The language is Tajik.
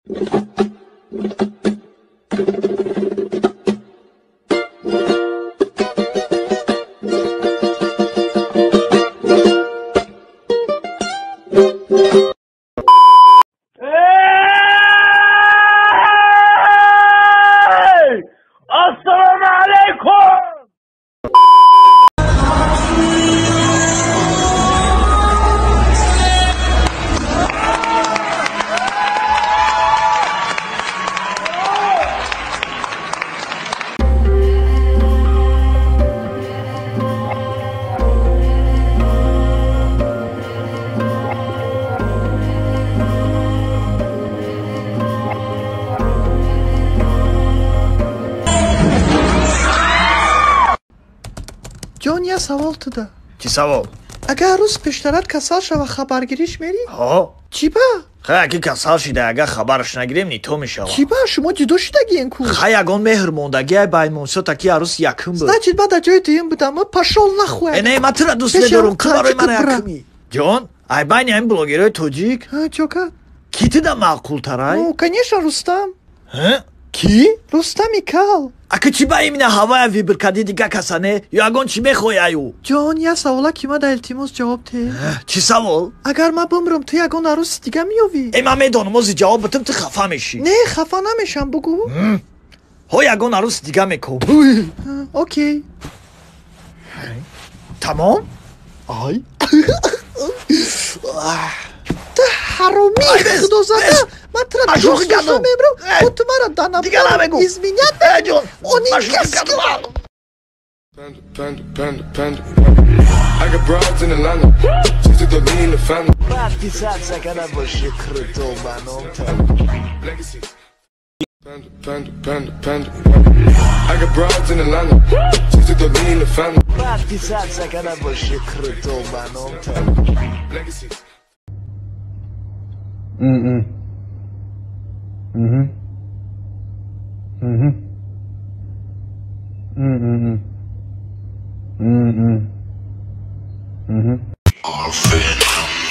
Assalamu alaikum. جان یه سوال تو ده. چی سوال؟ اگه روز پیشترت کسل شوه خبرگیریش میری؟ ها؟ چی با؟ خیلی اگه کسل شده اگه خبرش نگیریم نیتو میشه. چی با؟ شما جدا شدگی این کو؟ خیلی اگه مهر موندگی باید منسو تاکی عروس یکم بود. значит بعد جای دیگه بودم و پشال نخواه. نه من تو را دوست ندارم تو برای من یکمی. جان ای بین این بلوگرهای توجیک چوکا؟ کی تیده معقول ترای؟ конечно رستم. ها؟ کی؟ رستمی کال. اگه چی با ایمینه هوای ویبر کدی دیگه کسانه یا اگه چی میخوای ایو؟ جان یه سوالا که ما در التماس جواب ده. چی سوال؟ اگر ما بمرم تو یگان عروس دیگه میوی. ای من میدونم از جواب بتم تو خفه میشی. نه خفه نمیشم بگو. ها یگان عروس دیگه میکن. اوکی. تمام؟ آی. حرومی خدا زده من ترا دوست داشتم میبرم و تو مرا دانم دیگه نبگو ازمینیت جون اونی کسی که I got broads in Atlanta. Just to be in the family. وقتی سر سکنه باشی کرتو بنام Legacies. Panda. I got broads in Atlanta. Just to be in the family. وقتی سر سکنه باشی کرتو بنام Legacies. Orphan.